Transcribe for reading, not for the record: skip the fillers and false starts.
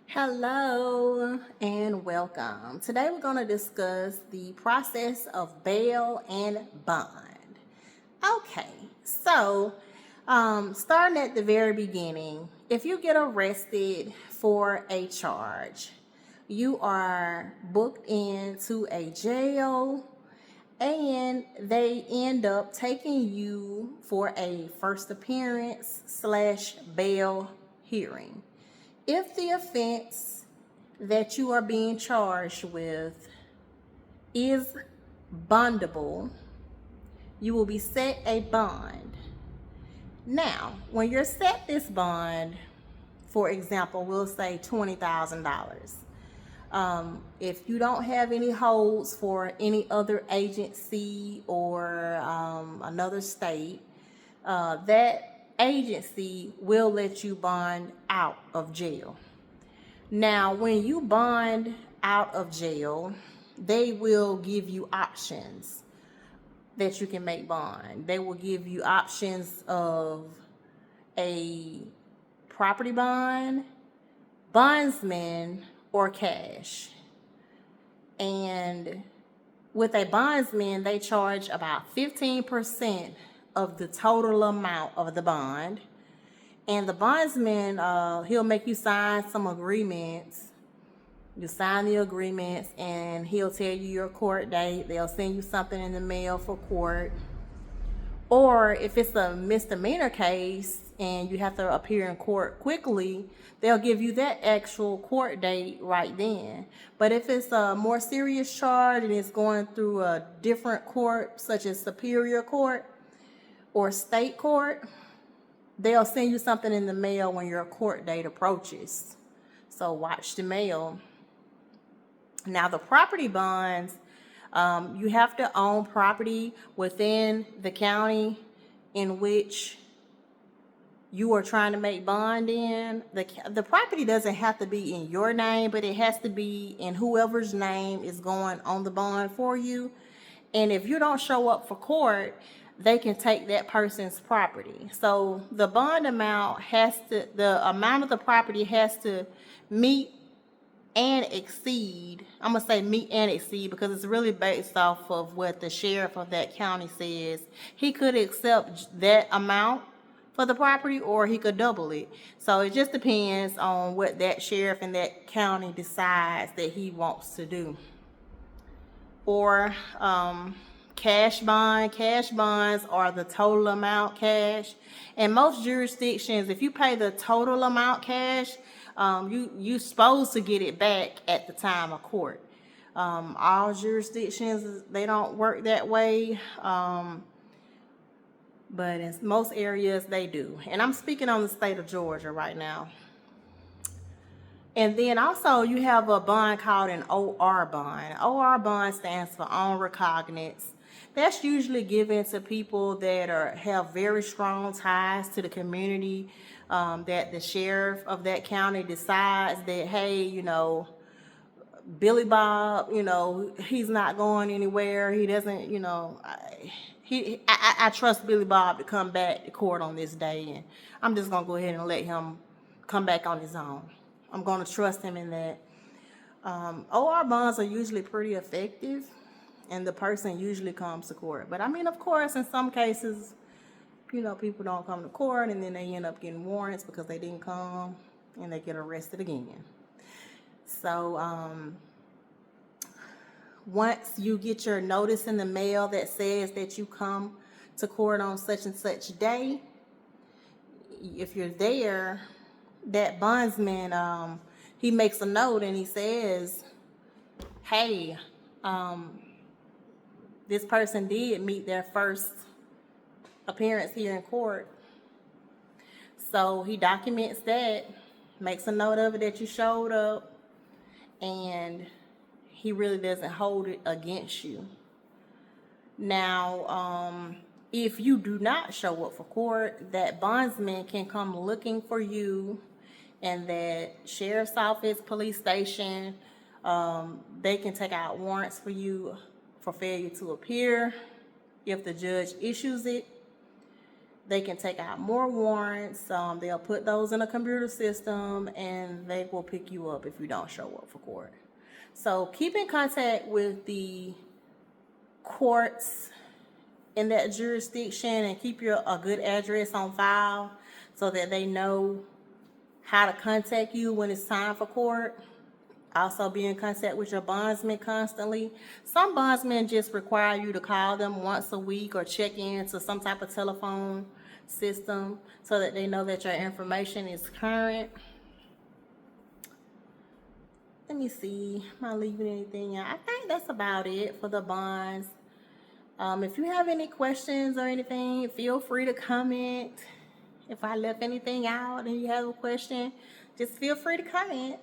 Hello and welcome. Today we're going to discuss the process of bail and bond. Okay, so starting at the very beginning, if you get arrested for a charge, you are booked into a jail and they end up taking you for a first appearance slash bail hearing. If the offense that you are being charged with is bondable, you will be set a bond. Now, when you're set this bond, for example, we'll say $20,000. If you don't have any holds for any other agency or another state, that agency will let you bond out of jail. Now, when you bond out of jail, they will give you options that you can make bond. They will give you options of a property bond, bondsman, or cash. And with a bondsman, they charge about 15% of the total amount of the bond. And the bondsman, he'll make you sign some agreements. You sign the agreements and he'll tell you your court date. They'll send you something in the mail for court. Or if it's a misdemeanor case and you have to appear in court quickly, they'll give you that actual court date right then. But if it's a more serious charge and it's going through a different court, such as Superior Court or State Court, they'll send you something in the mail when your court date approaches. So watch the mail. Now, the property bonds, you have to own property within the county in which you are trying to make bond in. The property doesn't have to be in your name, but it has to be in whoever's name is going on the bond for you. And if you don't show up for court, they can take that person's property. So the bond amount the amount of the property has to meet and exceed. I'm gonna say meet and exceed because it's really based off of what the sheriff of that county says. He could accept that amount for the property or he could double it. So it just depends on what that sheriff in that county decides that he wants to do. Or cash bond. Cash bonds are the total amount cash. In most jurisdictions, if you pay the total amount cash, you're supposed to get it back at the time of court. All jurisdictions, they don't work that way, but in most areas they do. And I'm speaking on the state of Georgia right now. And then also you have a bond called an OR bond. OR bond stands for on recognizance. That's usually given to people that have very strong ties to the community, that the sheriff of that county decides that, hey, Billy Bob, he's not going anywhere. He doesn't, I trust Billy Bob to come back to court on this day, and I'm just gonna go ahead and let him come back on his own. I'm gonna trust him in that. OR bonds are usually pretty effective, and the person usually comes to court. But I mean, of course, in some cases, people don't come to court and then they end up getting warrants because they didn't come and they get arrested again. So once you get your notice in the mail that says that you come to court on such and such day, if you're there, that bondsman, he makes a note and he says, hey, this person did meet their first appearance here in court. So he documents that, makes a note of it that you showed up, and he really doesn't hold it against you. Now, if you do not show up for court, that bondsman can come looking for you, and that sheriff's office, police station, they can take out warrants for you for failure to appear if the judge issues it. They can take out more warrants. They'll put those in a computer system, and they will pick you up if you don't show up for court. So keep in contact with the courts in that jurisdiction and keep a good address on file so that they know how to contact you when it's time for court. Also be in contact with your bondsman constantly. Some bondsmen just require you to call them once a week or check into some type of telephone system so that they know that your information is current. Let me see, am I leaving anything out? I think that's about it for the bonds. If you have any questions or anything, feel free to comment. If I left anything out and you have a question, just feel free to comment.